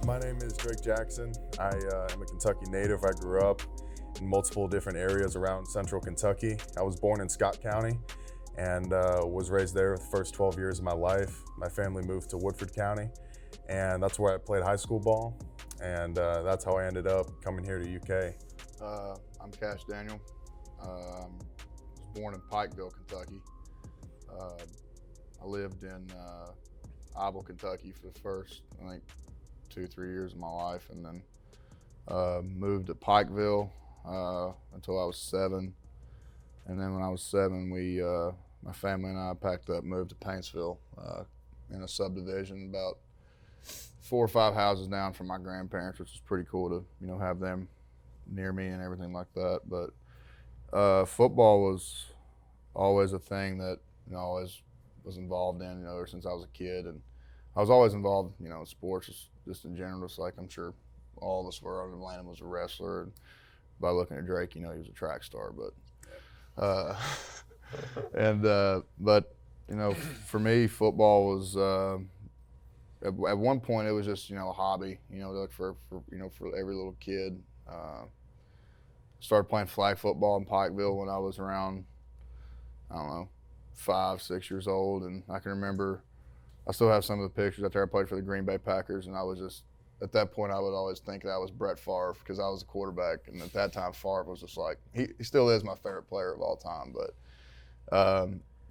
My name is Drake Jackson. I am a Kentucky native. I grew up in multiple different areas around central Kentucky. I was born in Scott County and was raised there the first 12 years of my life. My family moved to Woodford County, and that's where I played high school ball, and that's how I ended up coming here to UK. I'm Kash Daniel. I was born in Pikeville, Kentucky. I lived in ℂ𝕠𝕞𝕞𝕠𝕟𝕨, Kentucky for the first, I think, 2-3 years of my life, and then moved to Pikeville until I was 7. And then when I was 7, my family and I packed up, moved to Paintsville in a subdivision about 4 or 5 houses down from my grandparents, which was pretty cool to, have them near me and everything like that. But football was always a thing that, always was involved in, ever since I was a kid. And I was always involved, in sports, just in general, just like I'm sure all of us were. Landon was a wrestler, and by looking at Drake, he was a track star. But, for me, football was, at one point it was just, a hobby, like for every little kid. Started playing flag football in Pikeville when I was around, 5, 6 years old, and I can remember, I still have some of the pictures out there. I played for the Green Bay Packers, and I was just, at that point, I would always think that I was Brett Favre because I was a quarterback, and at that time, Favre was just like, he still is my favorite player of all time, but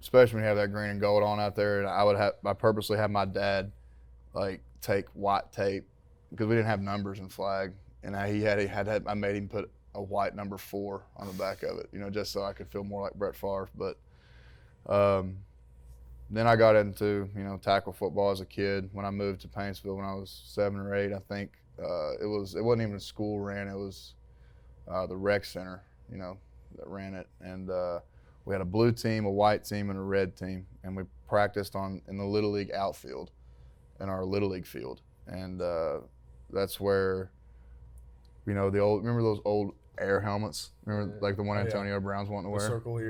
especially when you have that green and gold on out there, and I purposely had my dad take white tape because we didn't have numbers in flag, and I made him put a white number 4 on the back of it, just so I could feel more like Brett Favre. But then I got into, tackle football as a kid when I moved to Paintsville when I was 7 or 8. I think it wasn't even a school ran, it was the rec center, that ran it. And we had a blue team, a white team, and a red team, and we practiced in the Little League outfield, in our Little League field. And that's where, remember those old air helmets? Remember, like the one Antonio Brown's wanting to wear? Circle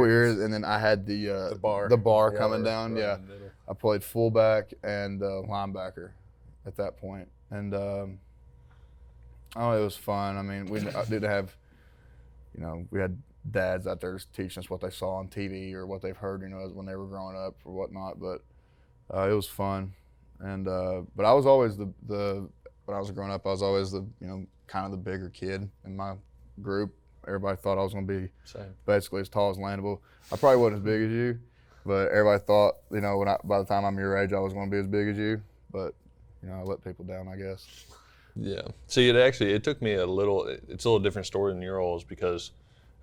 ears. And then I had the bar coming down. Yeah, I played fullback and linebacker at that point. And it was fun. I mean, we did have, we had dads out there teaching us what they saw on TV or what they've heard, when they were growing up or whatnot. But it was fun. And but I was always when I was growing up, I was always the kind of the bigger kid in my group. Everybody thought I was going to be basically as tall as Landon. I probably wasn't as big as you, but everybody thought, by the time I'm your age, I was going to be as big as you. But, I let people down, I guess. Yeah. See, it took me it's a little different story than yours because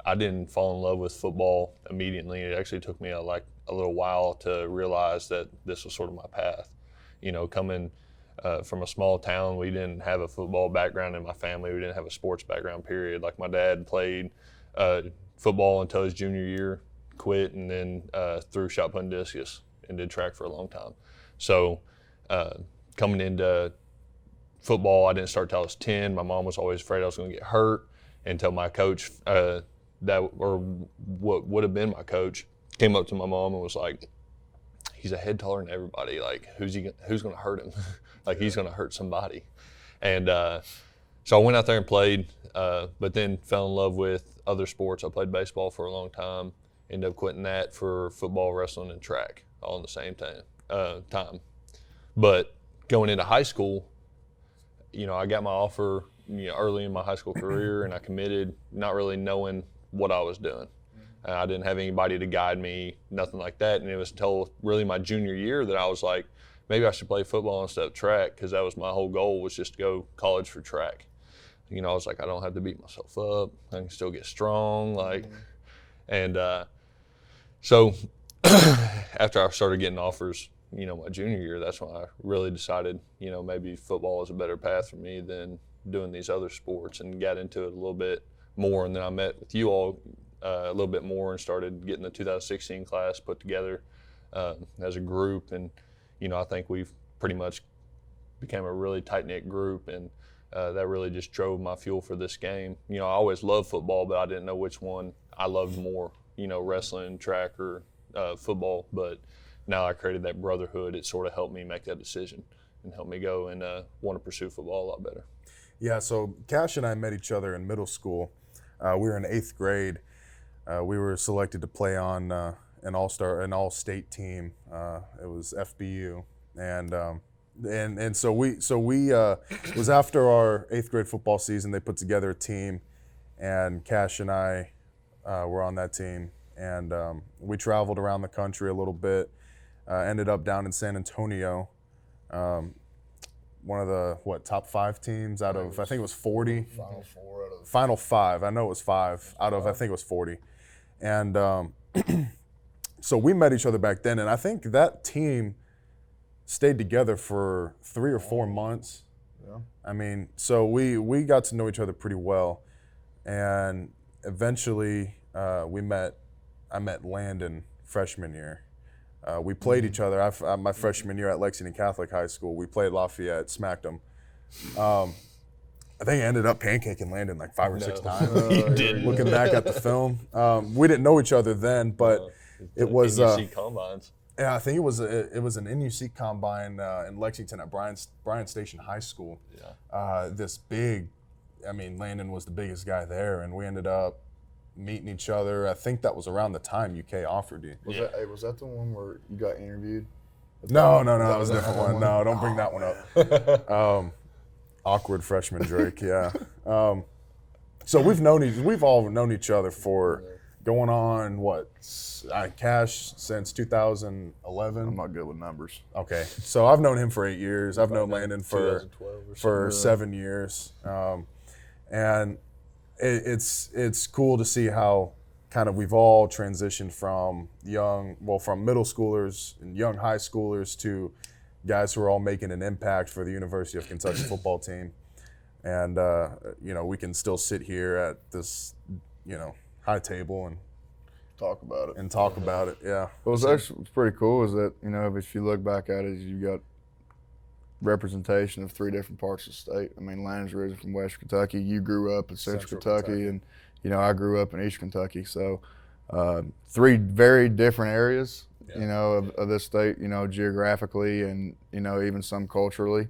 I didn't fall in love with football immediately. It actually took me a little while to realize that this was sort of my path. Coming from a small town, we didn't have a football background in my family. We didn't have a sports background, period. Like my dad played football until his junior year, quit, and then threw shot put and discus and did track for a long time. So coming into football, I didn't start till I was 10. My mom was always afraid I was going to get hurt until my coach, what would have been my coach, came up to my mom and was like, he's a head taller than everybody. Like, who's going to hurt him? He's going to hurt somebody. And so I went out there and played, but then fell in love with other sports. I played baseball for a long time, ended up quitting that for football, wrestling, and track all in the same time. But going into high school, I got my offer early in my high school career, and I committed not really knowing what I was doing. I didn't have anybody to guide me, nothing like that. And it was until really my junior year that I was like, maybe I should play football instead of track, because that was my whole goal, was just to go college for track. I was like, I don't have to beat myself up. I can still get strong. And so after I started getting offers, my junior year, that's when I really decided, maybe football is a better path for me than doing these other sports, and got into it a little bit more. And then I met with you all a little bit more and started getting the 2016 class put together as a group. And, I think we've pretty much became a really tight-knit group, and that really just drove my fuel for this game. I always loved football, but I didn't know which one I loved more, wrestling, track, or football. But now I created that brotherhood. It sort of helped me make that decision. and helped me go and want to pursue football a lot better. Yeah, so Kash and I met each other in middle school. We were in 8th grade. We were selected to play on an all-state team. It was FBU, and so we it was after our 8th grade football season. They put together a team, and Kash and I were on that team, and we traveled around the country a little bit. Ended up down in San Antonio. One of the top 5 teams out of I think it was 40. Final 4 out of Final 5. I know it was 5 out of I think it was 40, and so we met each other back then, and I think that team stayed together for 3 or 4 months. Yeah. I mean, so we got to know each other pretty well, and eventually I met Landon freshman year. We played each other. My freshman year at Lexington Catholic High School, we played Lafayette, smacked them. I think I ended up pancaking Landon like 5 or 6 times. You didn't. Looking back at the film, we didn't know each other then, but it was. NUC combines. Yeah, I think it was an NUC combine in Lexington at Bryan Station High School. Yeah. This big, I mean, Landon was the biggest guy there, and we ended up meeting each other. I think that was around the time UK offered you. Was that the one where you got interviewed? No, that was a different one. No, don't bring that one up. Awkward freshman Drake, yeah. So we've all known each other for going on Kash since 2011. I'm not good with numbers. Okay, so I've known him for 8 years. I've known Landon for 2012 7 years, and it's cool to see how kind of we've all transitioned from from middle schoolers and young high schoolers to guys who are all making an impact for the University of Kentucky football team, and we can still sit here at this high table and Talk about it. Yeah. What's actually pretty cool is that, if you look back at it, you got representation of 3 different parts of the state. I mean, Landon's originally from West Kentucky. You grew up in Central Kentucky, and I grew up in East Kentucky. So 3 very different areas, of this state, geographically and even some culturally.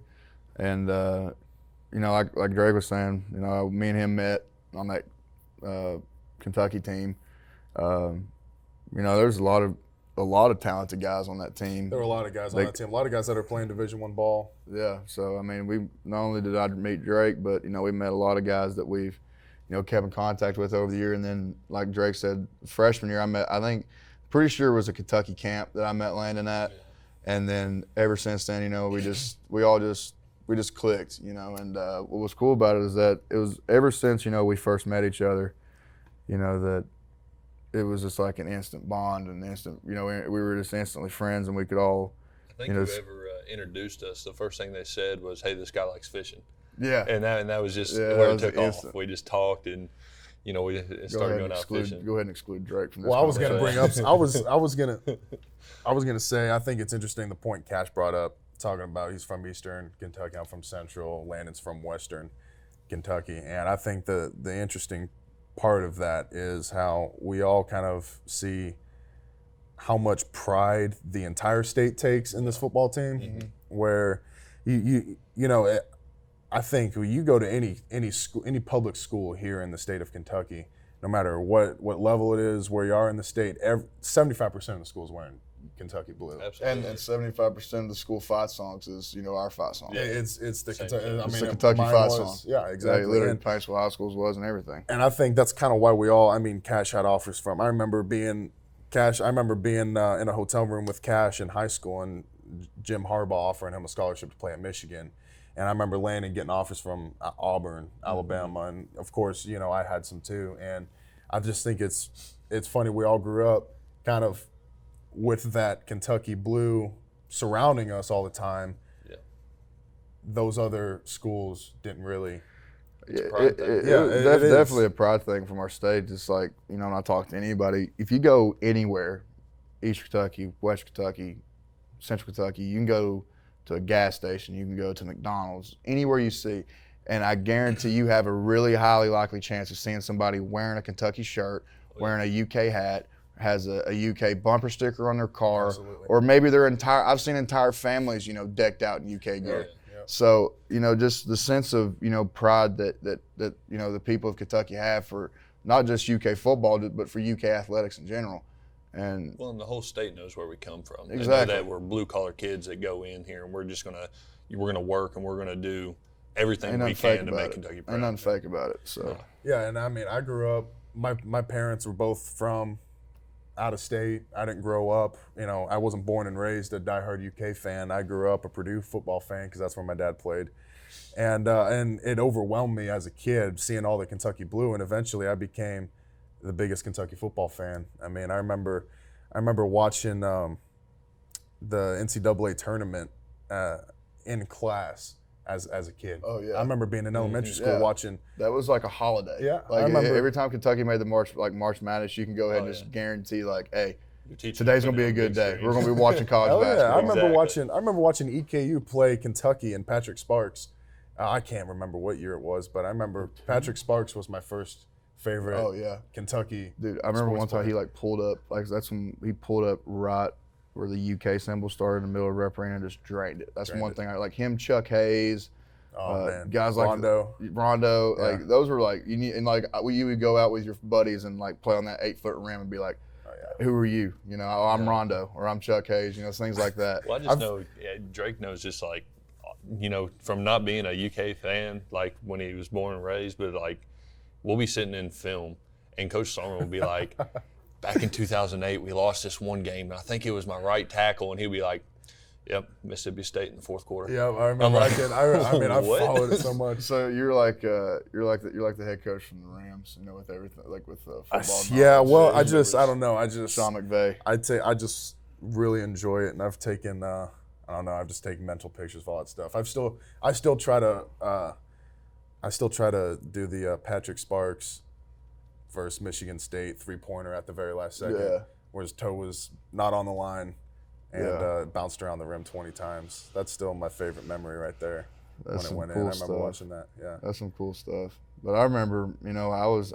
And like Drake was saying, me and him met on that Kentucky team. There's a lot of talented guys on that team. There were a lot of guys on that team. A lot of guys that are playing Division I ball. Yeah. So I mean, we not only did I meet Drake, but we met a lot of guys that we've kept in contact with over the year. And then, like Drake said, freshman year pretty sure it was a Kentucky camp that I met Landon at. Yeah. And then ever since then, we all just clicked, And what was cool about it is that it was ever since we first met each other, that it was just like an instant bond, and we were just instantly friends, and we could all. I think whoever introduced us, the first thing they said was, "Hey, this guy likes fishing." Yeah. And that was just where it took off. We just talked, and we started going out fishing. Go ahead and exclude Drake from this. Well, I was going to bring up. I was going to say, I think it's interesting the point Kash brought up, talking about he's from Eastern Kentucky, I'm from Central, Landon's from Western Kentucky, and I think the interesting part of that is how we all kind of see how much pride the entire state takes in this football team. Mm-hmm. Where I think when you go to any school, any public school here in the state of Kentucky, no matter what level it is, where you are in the state, 75% of the schools wearing Kentucky blue. Absolutely. And 75% of the school fight songs is our fight song. Yeah, it's the Kentucky. It's the Kentucky fight song. Yeah, exactly. Literally, Paintsville High Schools was and everything. And I think that's kind of why we all. I mean, Kash had offers from. I remember being in a hotel room with Kash in high school, and Jim Harbaugh offering him a scholarship to play at Michigan. And I remember Landon getting offers from Auburn, Alabama, and of course, I had some too. And I just think it's funny we all grew up kind of with that Kentucky blue surrounding us all the time. Yeah. Those other schools didn't really. It's definitely a pride thing from our state. Just like, when I talk to anybody, if you go anywhere, East Kentucky, West Kentucky, Central Kentucky, you can go to a gas station, you can go to McDonald's, anywhere you see, and I guarantee you have a really highly likely chance of seeing somebody wearing a Kentucky shirt, wearing a UK hat, has a UK bumper sticker on their car, Absolutely. or maybe I've seen entire families, decked out in UK gear. Yeah. So, just the sense of, pride that the people of Kentucky have for not just UK football, but for UK athletics in general. And the whole state knows where we come from. Exactly. They know that we're blue collar kids that go in here, and we're gonna work, and we're gonna do everything we can to make Kentucky proud. Ain't nothing fake about it. So Yeah, and I mean, I grew up. My parents were both from out of state. I didn't grow up. I wasn't born and raised a diehard UK fan. I grew up a Purdue football fan because that's where my dad played, and it overwhelmed me as a kid seeing all the Kentucky blue, and eventually I became the biggest Kentucky football fan. I mean, I remember watching the NCAA tournament in class as a kid. Oh, yeah. I remember being in elementary school watching. that was like a holiday. Yeah, Like I remember every time Kentucky made the March Madness, you can go ahead and just guarantee hey, Your teacher today's put gonna be it a on good big day. screens. We're gonna be watching college Oh yeah, basketball. Exactly. I remember watching EKU play Kentucky and Patrick Sparks. I can't remember what year it was, but I remember Patrick Sparks was my first favorite. Oh yeah, Kentucky. dude. I remember one sports time player. he pulled up. That's when he pulled up right where the UK symbol started in the middle of rep arena and just drained it. That's one thing. I like him, Chuck Hayes. Oh man, guys like Rondo. Like those were you need, and you would go out with your buddies and play on that 8-foot rim and be like, who are you? I'm Rondo or I'm Chuck Hayes. Things like that. Well, I just know Drake knows just from not being a UK fan, when he was born and raised, but we'll be sitting in film and Coach Sarman will be like, back in 2008, we lost this one game and I think it was my right tackle, and he'll be like, yep, Mississippi State in the fourth quarter. Yeah, I remember. I mean, I followed it so much. So you're like the head coach from the Rams, with everything, with football. Yeah, well, I don't know. Sean McVay. I'd say I just really enjoy it, and I've taken I've just taken mental pictures of all that stuff. I still try to do the Patrick Sparks versus Michigan State 3-pointer at the very last second, where his toe was not on the line and bounced around the rim 20 times. That's still my favorite memory right there. That's when it went cool in. I remember stuff. watching that. Yeah. That's some cool stuff. But I remember, I was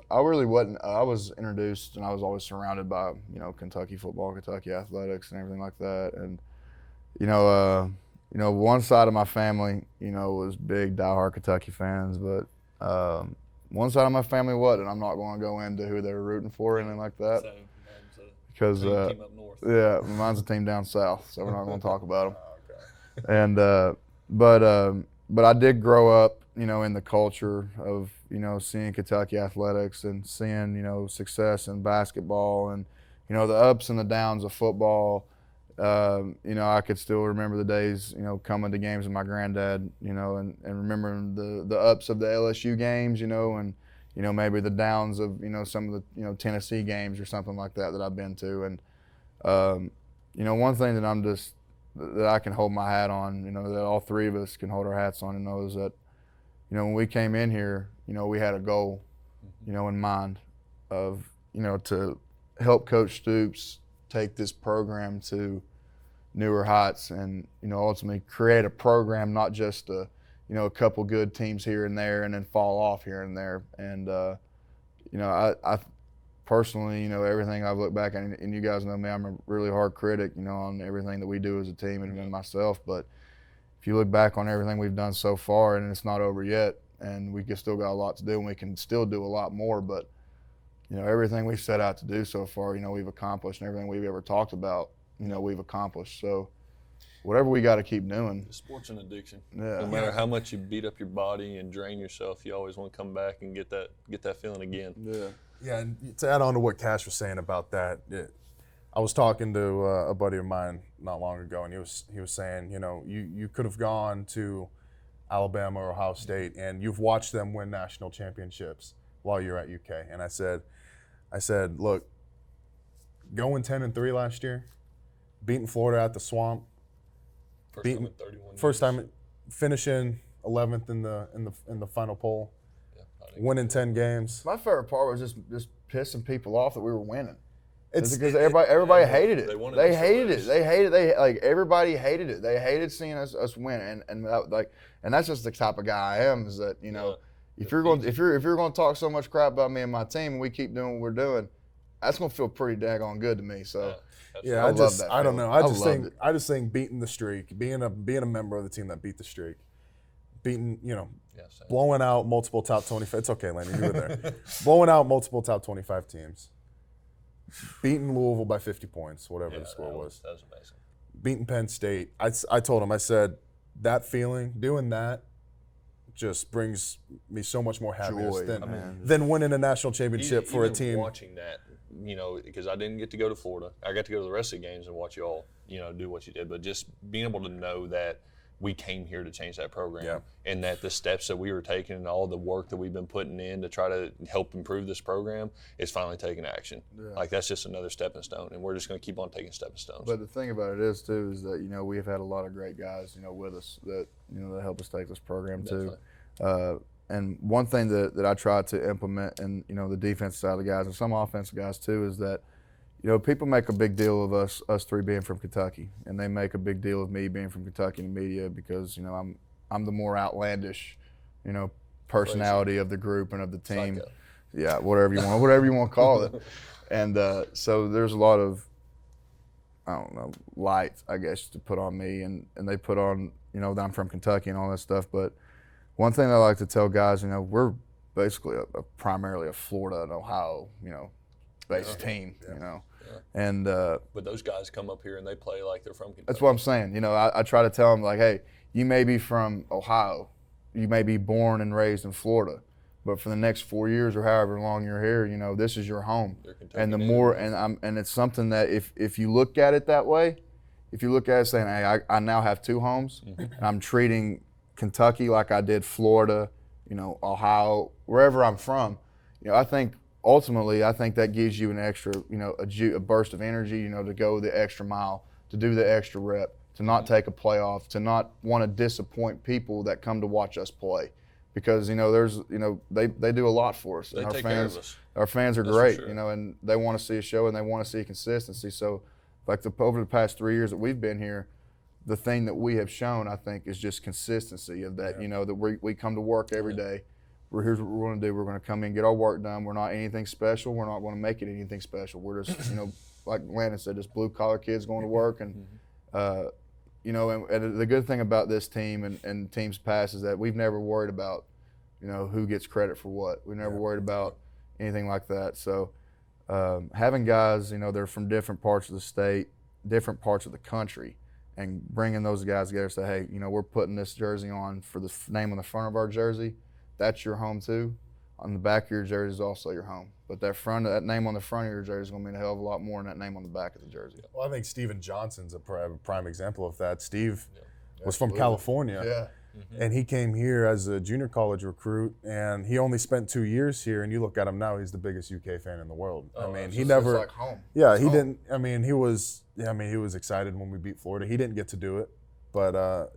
introduced and I was always surrounded by, Kentucky football, Kentucky athletics and everything like that. And, one side of my family, was big diehard Kentucky fans, but one side of my family wasn't. I'm not going to go into who they were rooting for or anything like that. So, Because team up north. yeah, mine's a team down south, so we're not going to talk about them. Okay. And but I did grow up, in the culture of seeing Kentucky athletics and seeing success in basketball and the ups and the downs of football. I could still remember the days coming to games with my granddad, and remembering the ups of the LSU games, and maybe the downs of some of the Tennessee games or something like that I've been to. And one thing that I can hold my hat on, that all three of us can hold our hats on, is that when we came in here, we had a goal in mind of to help Coach Stoops take this program to newer heights and ultimately create a program, not just a couple good teams here and there and then fall off here and there. And I personally, everything I've looked back at, and you guys know me, I'm a really hard critic, on everything that we do as a team and myself. But if you look back on everything we've done so far, and it's not over yet, and we still got a lot to do, and we can still do a lot more. But everything we've set out to do so far, we've accomplished, and everything we've ever talked about, we've accomplished. So whatever we got to keep doing. Sport's an addiction. Yeah. No matter how much you beat up your body and drain yourself, you always want to come back and get that feeling again. Yeah. Yeah, and to add on to what Kash was saying about that, I was talking to a buddy of mine not long ago, and he was saying, you could have gone to Alabama or Ohio State, and you've watched them win national championships while you're at UK. And I said, look, going 10-3 last year, beating Florida at the Swamp, first time finishing 11th in the final poll, winning 10 games. My favorite part was just pissing people off that we were winning. It's because everybody hated it. They hated it. Everybody hated it. They hated seeing us win. And that's just the type of guy I am. Is that if you're going to talk so much crap about me and my team, and we keep doing what we're doing, that's gonna feel pretty daggone good to me. So Yeah, I love that I don't feeling. know. I just think beating the streak, being a member of the team that beat the streak, beating, blowing out multiple top 25. It's okay, Landon, you were there. Blowing out multiple top 25 teams, beating Louisville by 50 points, whatever the score was. That was amazing. Beating Penn State. I told him, I said, that feeling, doing that, just brings me so much more happiness than winning a national championship for a team. Watching that, because I didn't get to go to Florida. I got to go to the rest of the games and watch y'all, do what you did. But just being able to know that we came here to change that program and that the steps that we were taking and all the work that we've been putting in to try to help improve this program is finally taking action. Yeah. Like, that's just another stepping stone, and we're just going to keep on taking stepping stones. But the thing about it is, too, is that, we have had a lot of great guys, with us that, that help us take this program, too. And one thing that I try to implement in, the defensive side of the guys and some offensive guys, too, is that, people make a big deal of us three being from Kentucky, and they make a big deal of me being from Kentucky in the media because, I'm the more outlandish, personality of the group and of the team. Psycho. Yeah, whatever you want to call it. And so there's a lot of, light, I guess, to put on me, and they put on, that I'm from Kentucky and all that stuff. But one thing I like to tell guys, we're basically primarily a Florida and Ohio, based team, Yeah. And but those guys come up here and they play like they're from Kentucky. That's what I'm saying. I try to tell them, like, hey, you may be from Ohio, you may be born and raised in Florida, but for the next 4 years or however long you're here, this is your home. And the more, and it's something that if you look at it that way, if you look at it saying, hey, I now have two homes, and I'm treating Kentucky like I did Florida, Ohio, wherever I'm from, I think ultimately that gives you an extra, a burst of energy, to go the extra mile, to do the extra rep, to not take a playoff, to not want to disappoint people that come to watch us play. Because, there's, they do a lot for us. They and take care of us. Our fans are That's great, for sure. And they want to see a show and they want to see consistency. So, like over the past 3 years that we've been here, the thing that we have shown, I think, is just consistency of that, that we come to work every day. Here's what we're going to do. We're going to come in, get our work done. We're not anything special. We're not going to make it anything special. We're just, like Landon said, just blue-collar kids going to work. And, and the good thing about this team and teams past is that we've never worried about, who gets credit for what. We've never worried about anything like that. So having guys, they're from different parts of the state, different parts of the country, and bringing those guys together and say, hey, we're putting this jersey on for the name on the front of our jersey. That's your home too. On the back of your jersey is also your home. But that name on the front of your jersey is going to mean a hell of a lot more than that name on the back of the jersey. Well, I think Steven Johnson's a prime example of that. Steve was from California. Yeah. And he came here as a junior college recruit, and he only spent 2 years here. And you look at him now; he's the biggest UK fan in the world. Oh, he never. It's like home. Yeah, it's he home. didn't. He was. He was excited when we beat Florida. He didn't get to do it, but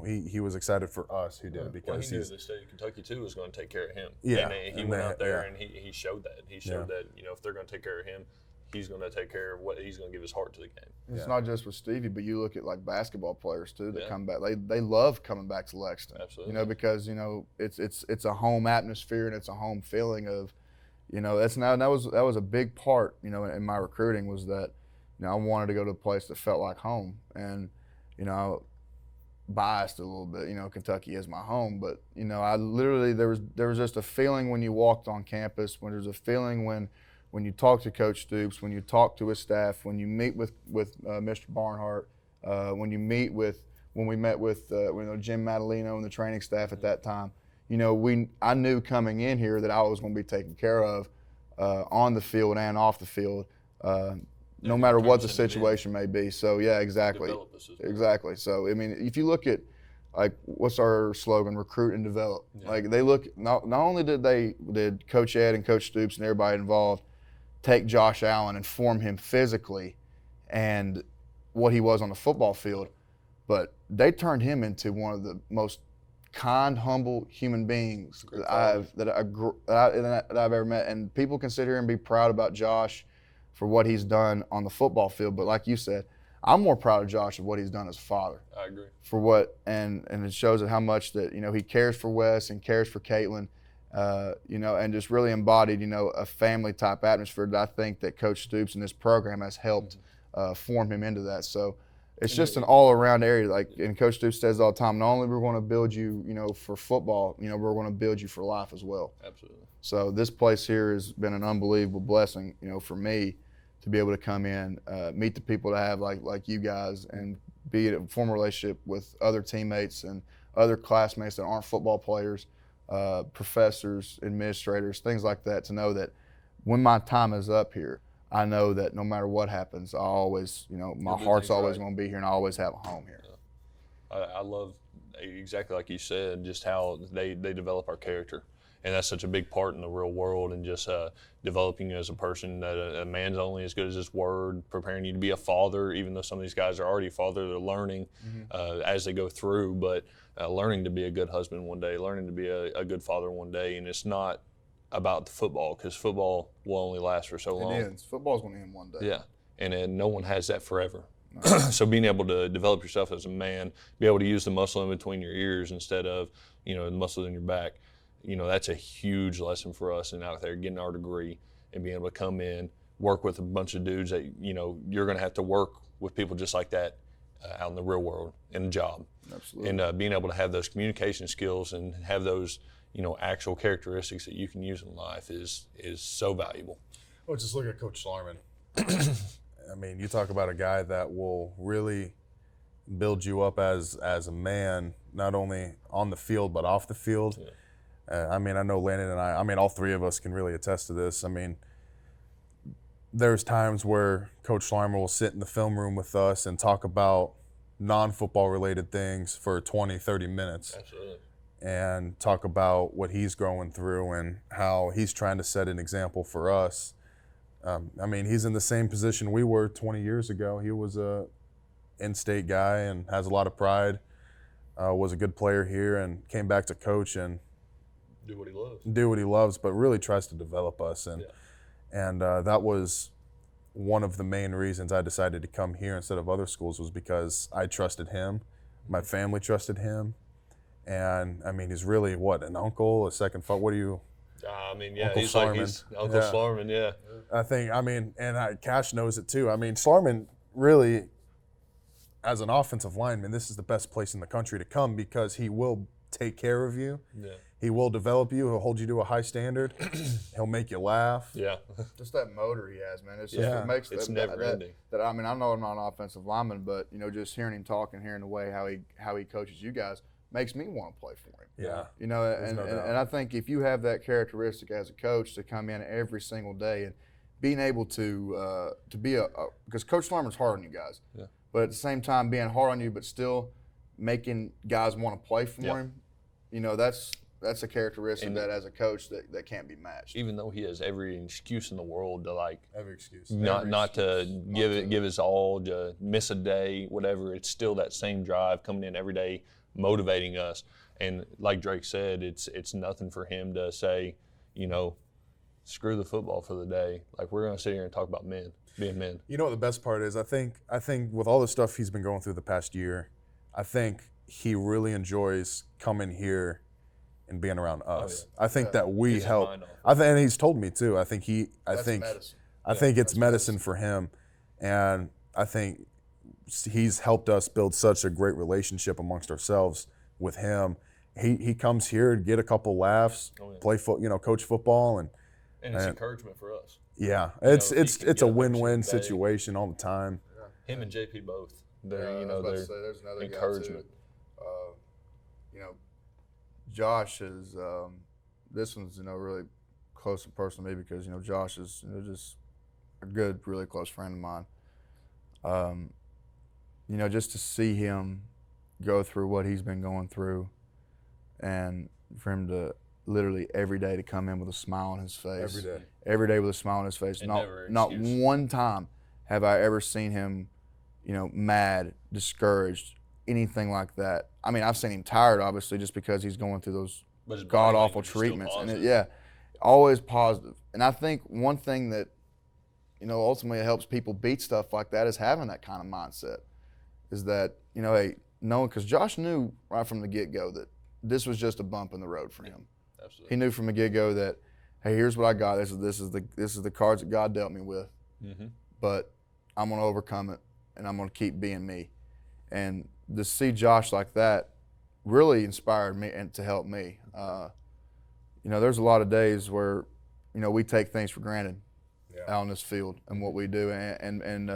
he was excited for us who did because he knew the state of Kentucky too was going to take care of him. Yeah, and he went out there and he showed that. He showed that if they're going to take care of him, he's going to take care of what he's going to give his heart to the game. It's not just with Stevie, but you look at like basketball players too that come back. They love coming back to Lexington. Absolutely. Because it's a home atmosphere and it's a home feeling of, that was a big part in my recruiting was that I wanted to go to a place that felt like home, and biased a little bit. Kentucky is my home, but I literally there was just a feeling when you walked on campus, when there's a feeling when you talk to Coach Stoops, when you talk to his staff, when you meet with Mr. Barnhart, when we met with Jim Madalino and the training staff at that time, I knew coming in here that I was going to be taken care of on the field and off the field, no matter what the situation may be. So yeah, exactly. Exactly. So I mean, if you look at like what's our slogan, recruit and develop. Like they look not only did Coach Ed and Coach Stoops and everybody involved take Josh Allen and form him physically and what he was on the football field, but they turned him into one of the most kind, humble human beings that I've ever met. And people can sit here and be proud about Josh for what he's done on the football field. But like you said, I'm more proud of Josh of what he's done as a father. I agree. For what, and it shows how much that, he cares for Wes and cares for Caitlin. and just really embodied, a family type atmosphere that I think that Coach Stoops and this program has helped form him into that. So it's just an all around area. And Coach Stoops says all the time, not only we're going to build you, for football, we're going to build you for life as well. Absolutely. So this place here has been an unbelievable blessing, for me to be able to come in, meet the people that I have like you guys, and form a relationship with other teammates and other classmates that aren't football players, professors, administrators, things like that, to know that when my time is up here, I know that no matter what happens, I always, my heart's always going to be here, and I always have a home here. Yeah. I love, exactly like you said, just how they develop our character. And that's such a big part in the real world, and just developing you as a person. That a man's only as good as his word, preparing you to be a father, even though some of these guys are already fathers, they're learning as they go through, but learning to be a good husband one day, learning to be a good father one day. And it's not about the football, because football will only last for so long. It ends. Football's going to end one day. Yeah, and no one has that forever. No. So being able to develop yourself as a man, be able to use the muscle in between your ears instead of, the muscle in your back, that's a huge lesson for us. And out there getting our degree and being able to come in, work with a bunch of dudes that, you're going to have to work with people just like that out in the real world in a job. Absolutely. And being able to have those communication skills and have those, actual characteristics that you can use in life is so valuable. Well, just look at Coach Schlarman. I mean, you talk about a guy that will really build you up as a man, not only on the field but off the field. Yeah. I know Landon and I all three of us can really attest to this. There's times where Coach Schlarman will sit in the film room with us and talk about non-football related things for 20, 30 minutes. Absolutely. And talk about what he's going through and how he's trying to set an example for us. He's in the same position we were 20 years ago. He was a in-state guy and has a lot of pride, was a good player here, and came back to coach and do what he loves, but really tries to develop us. And that was one of the main reasons I decided to come here instead of other schools, was because I trusted him, my family trusted him, and he's really an uncle, a second father. What do you? Uncle he's Schlarman. Like he's Uncle Schlarman, yeah. I think, Kash knows it too. Schlarman really, as an offensive lineman, this is the best place in the country to come, because he will take care of you. Yeah. He will develop you. He'll hold you to a high standard. He'll make you laugh. Yeah. Just that motor he has, man. It's just, it makes it's never ending. I know I'm not an offensive lineman, but just hearing him talk and hearing the way how he coaches you guys makes me want to play for him. Yeah. And I think if you have that characteristic as a coach, to come in every single day and being able to be because Coach Schlarman's hard on you guys. Yeah. But at the same time being hard on you, but still making guys want to play for him, that's a characteristic that as a coach that can't be matched. Even though he has every excuse in the world to every excuse, not to give his all, to miss a day, whatever, it's still that same drive coming in every day, motivating us. And like Drake said, it's nothing for him to say, screw the football for the day. We're going to sit here and talk about being men. You know what the best part is? I think with all the stuff he's been going through the past year, I think he really enjoys coming here and being around us. I think that we help. And he's told me too. I think it's medicine for him, and I think he's helped us build such a great relationship amongst ourselves with him. He comes here to get a couple laughs, play coach football, and it's encouragement for us. Yeah, it's a win-win situation all the time. Yeah. Him and JP both. They're there's another encouragement. Guy too. Josh is this one's really close and personal to me, because Josh is just a good, really close friend of mine. Just to see him go through what he's been going through, and for him to literally every day to come in with a smile on his face. Every day with a smile on his face. Not one time have I ever seen him, mad, discouraged, anything like that. I've seen him tired, obviously, just because he's going through those god-awful treatments. And always positive. And I think one thing that, ultimately helps people beat stuff like that is having that kind of mindset. Is that, knowing, because Josh knew right from the get-go that this was just a bump in the road for him. Absolutely. He knew from the get-go that, hey, here's what I got. This is the cards that God dealt me with. Mm-hmm. But I'm going to overcome it, and I'm going to keep being me. And to see Josh like that really inspired me and to help me. There's a lot of days where, we take things for granted out on this field and what we do. And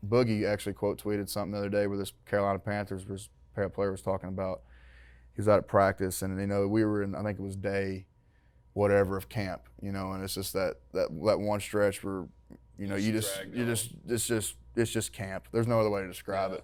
Boogie actually quote tweeted something the other day where this Carolina Panthers player was talking about. He was out at practice, and we were in, I think it was day whatever of camp, and it's just that one stretch where it's just camp. There's no other way to describe it.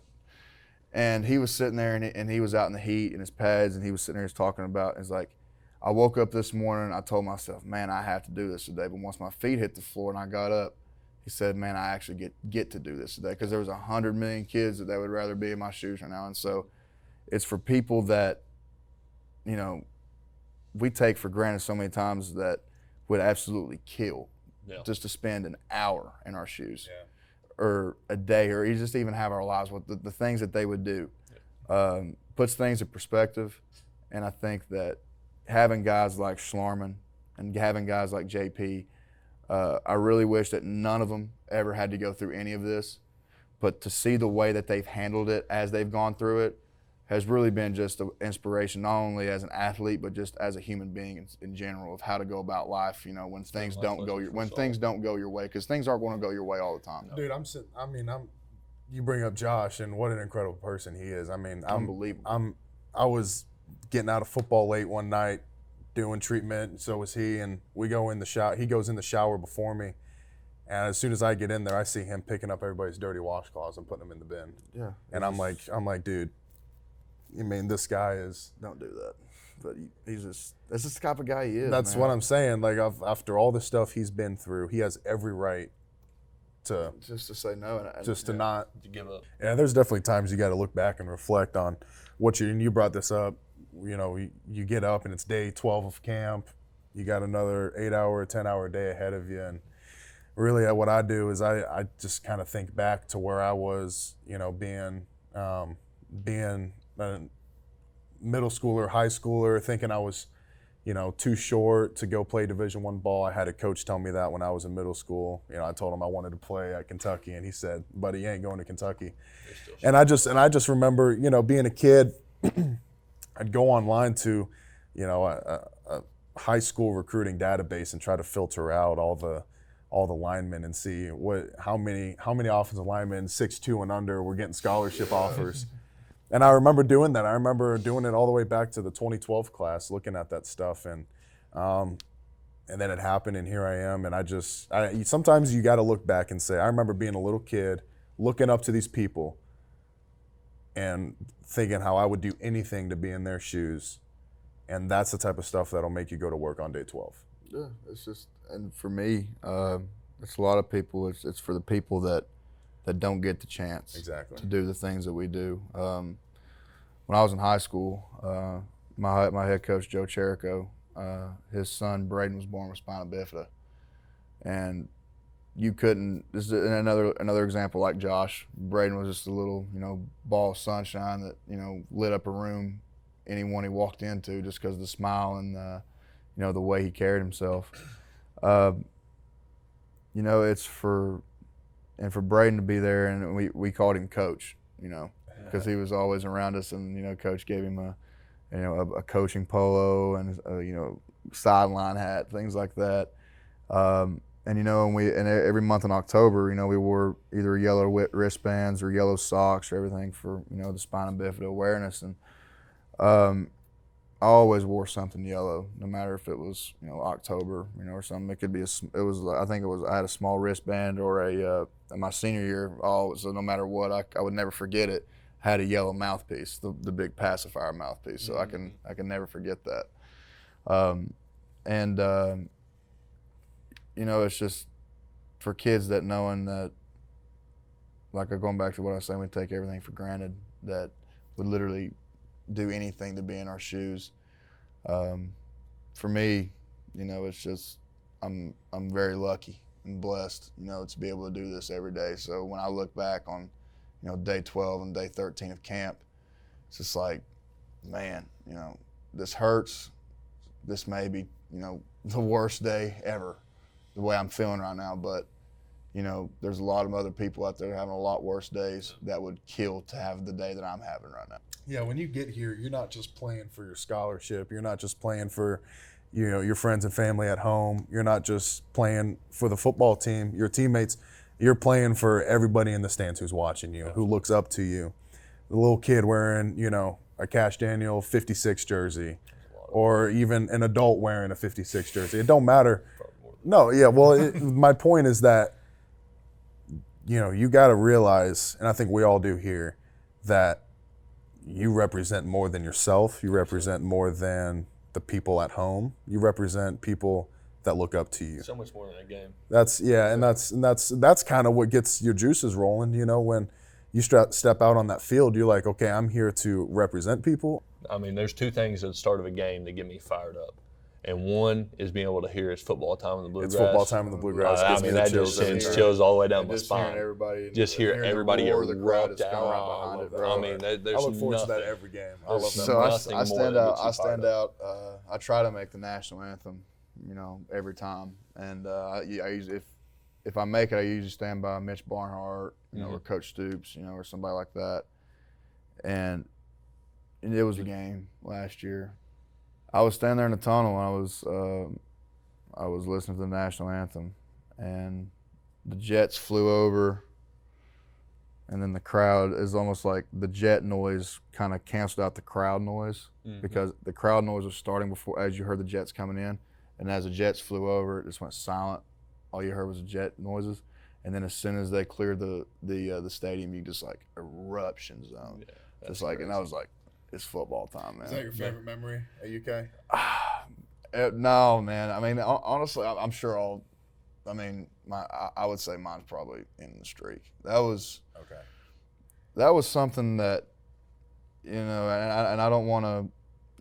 And he was sitting there, and he was out in the heat in his pads, and he was sitting there, he was talking about, it's like, I woke up this morning and I told myself, man, I have to do this today. But once my feet hit the floor and I got up, he said, man, I actually get to do this today, because there was 100 million kids that would rather be in my shoes right now. And so it's for people that, we take for granted so many times that would absolutely kill just to spend an hour in our shoes or a day, or just even have our lives, with the things that they would do. Puts things in perspective. And I think that having guys like Schlarman and having guys like JP, I really wish that none of them ever had to go through any of this. But to see the way that they've handled it as they've gone through it has really been just an inspiration, not only as an athlete, but just as a human being in general, of how to go about life, when things don't go your way, because things aren't going to go your way all the time. Dude, you bring up Josh, and what an incredible person he is. Unbelievable. I was getting out of football late one night doing treatment, and so was he, and we go in the shower. He goes in the shower before me, and as soon as I get in there, I see him picking up everybody's dirty washcloths and putting them in the bin. Yeah. And I'm like, dude, this guy is. Don't do that. But that's just the type of guy he is. That's man. what I'm saying. Like, after all the stuff he's been through, he has every right to just to say no, to not to give up. Yeah, there's definitely times you got to look back and reflect on what and you brought this up. You get up and it's day 12 of camp. You got another 8-hour, 10-hour day ahead of you, and really what I do is I just kind of think back to where I was, being a middle schooler, high schooler, thinking I was, too short to go play Division I ball. I had a coach tell me that when I was in middle school. I told him I wanted to play at Kentucky, and he said, "Buddy, you ain't going to Kentucky." And I just remember, being a kid, I'd go online to, a high school recruiting database and try to filter out all the linemen and see how many offensive linemen 6'2" and under were getting scholarship offers. And I remember doing that. I remember doing it all the way back to the 2012 class, looking at that stuff, and then it happened, and here I am. And sometimes you got to look back and say, I remember being a little kid, looking up to these people, and thinking how I would do anything to be in their shoes, and that's the type of stuff that'll make you go to work on day 12. Yeah, it's just, and for me, it's a lot of people. It's for the people that don't get the chance to do the things that we do. When I was in high school, my head coach, Joe Cherico, his son Braden was born with spina bifida. And you couldn't, this is another example like Josh. Braden was just a little, ball of sunshine that, lit up a room, anyone he walked into, just because of the smile and, the way he carried himself. It's for Braden to be there, and we called him Coach, because he was always around us, and Coach gave him a coaching polo and sideline hat, things like that. And every month in October, we wore either yellow wristbands or yellow socks or everything for the spina bifida awareness, and I always wore something yellow, no matter if it was October, or something. It could be I had a small wristband, or in my senior year, so no matter what, I would never forget it. I had a yellow mouthpiece, the big pacifier mouthpiece, so I can never forget that. It's just for kids that knowing that, like going back to what I was saying, we take everything for granted, that would literally do anything to be in our shoes. For me, it's just I'm very lucky and blessed, to be able to do this every day. So when I look back on, day 12 and day 13 of camp, it's just like, man, this hurts, this may be, the worst day ever, the way I'm feeling right now. But, there's a lot of other people out there having a lot worse days that would kill to have the day that I'm having right now. Yeah, when you get here, you're not just playing for your scholarship. You're not just playing for, your friends and family at home. You're not just playing for the football team, your teammates. You're playing for everybody in the stands who's watching you, who looks up to you. The little kid wearing, a Kash Daniel 56 jersey, or even an adult wearing a 56 jersey. It don't matter. No, yeah, well, my point is that, you got to realize, and I think we all do here, that you represent more than yourself. You represent more than the people at home. You represent people that look up to you. So much more than a game. That's kind of what gets your juices rolling. When you step out on that field, you're like, okay, I'm here to represent people. I mean, there's two things at the start of a game that get me fired up. And one is being able to hear it's football time in the Bluegrass. It's football time in the Bluegrass. That just sends chills all the way down my spine. Just hear everybody erupt out. Right behind it, bro. I mean, there's I look forward nothing. to that every game. I love that. So I stand out. I try to make the national anthem, every time. And I usually, if I make it, I usually stand by Mitch Barnhart, or Coach Stoops, or somebody like that. And it was a game last year. I was standing there in the tunnel and I was listening to the national anthem, and the Jets flew over, and then the crowd is almost like the jet noise kind of canceled out the crowd noise, because the crowd noise was starting before, as you heard the Jets coming in, and as the Jets flew over, it just went silent. All you heard was the jet noises, and then as soon as they cleared the stadium, you just like eruption zone. Yeah, just like, and I was like, it's football time, man. Is that your favorite memory at UK? No, man. I mean, honestly, I'm sure I would say mine's probably in the streak. That was something that, and I don't want to,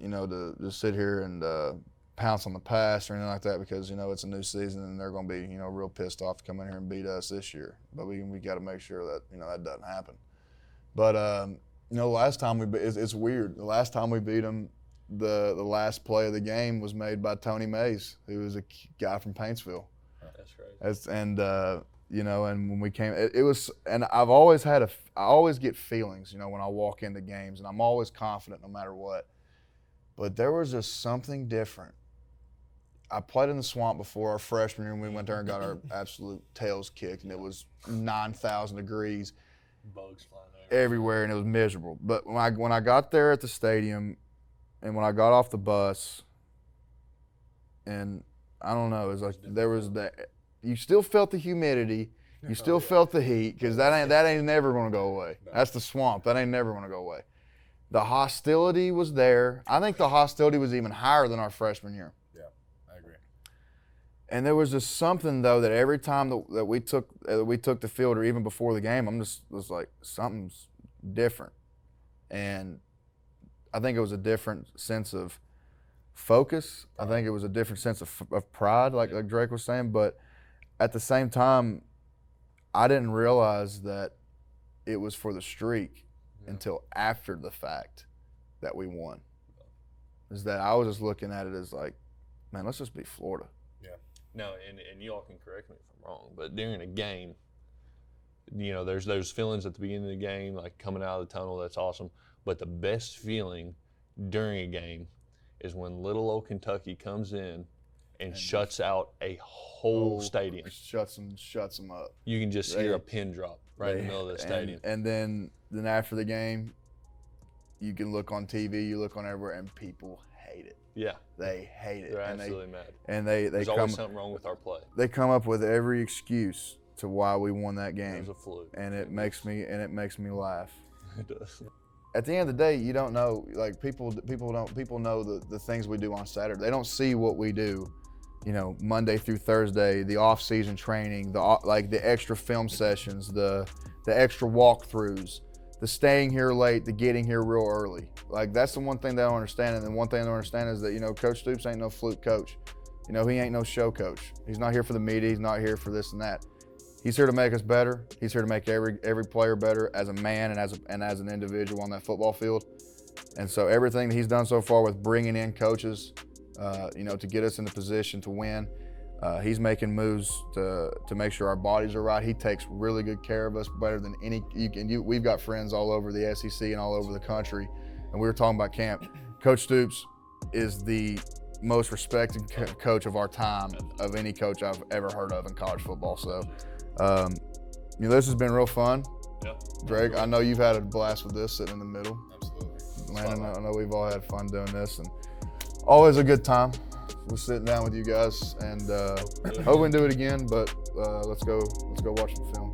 to just sit here and pounce on the past or anything like that, because it's a new season and they're going to be real pissed off to come in here and beat us this year. But we got to make sure that that doesn't happen. But last time it's weird. The last time we beat them, the last play of the game was made by Tony Mays, who was a guy from Paintsville. That's right. And when we came, it was, and I always get feelings, when I walk into games, and I'm always confident no matter what. But there was just something different. I played in the swamp before our freshman year, and we went there and got our absolute tails kicked, and it was 9,000 degrees. Bugs flying everywhere, and it was miserable. But when I got there at the stadium, and when I got off the bus, and I don't know, it was like there was you still felt the humidity, you still felt the heat, because that ain't never gonna go away. No. That's the swamp. That ain't never gonna go away. The hostility was there. I think the hostility was even higher than our freshman year. Yeah, I agree. And there was just something, though, that every time that we took the field, or even before the game, was like, something's different. And I think it was a different sense of focus. I think it was a different sense of pride, like Drake was saying. But at the same time, I didn't realize that it was for the streak until after the fact that we won. Is that I was just looking at it as like, man, let's just beat Florida. Yeah. No, and you all can correct me if I'm wrong, but during a game, there's those feelings at the beginning of the game, like coming out of the tunnel, that's awesome. But the best feeling during a game is when little old Kentucky comes in and shuts out a whole stadium. Shuts them up. You can just hear a pin drop right in the middle of the stadium. And then after the game, you can look on TV, you look on everywhere, and people hate it. Yeah. They hate it. They're absolutely mad. And there's always something wrong with our play. They come up with every excuse to why we won that game. It was a fluke. And it makes me laugh. It does. At the end of the day, you don't know, like people know the things we do on Saturday. They don't see what we do, Monday through Thursday, the off-season training, the extra film sessions, the extra walkthroughs, the staying here late, the getting here real early. Like, that's the one thing they don't understand. And then one thing they don't understand is that, Coach Stoops ain't no fluke coach. He ain't no show coach. He's not here for the media. He's not here for this and that. He's here to make us better. He's here to make every player better as a man and as an individual on that football field. And so everything that he's done so far with bringing in coaches to get us in the position to win. He's making moves to make sure our bodies are right. He takes really good care of us, better than any. We've got friends all over the SEC and all over the country, and we were talking about camp. Coach Stoops is the most respected coach of our time, of any coach I've ever heard of in college football. So, this has been real fun. Yeah. Greg, I know you've had a blast with this, sitting in the middle. Absolutely. Landon, I know we've all had fun doing this, and always a good time. We're sitting down with you guys, and hope we can do it again. But let's go watch some film.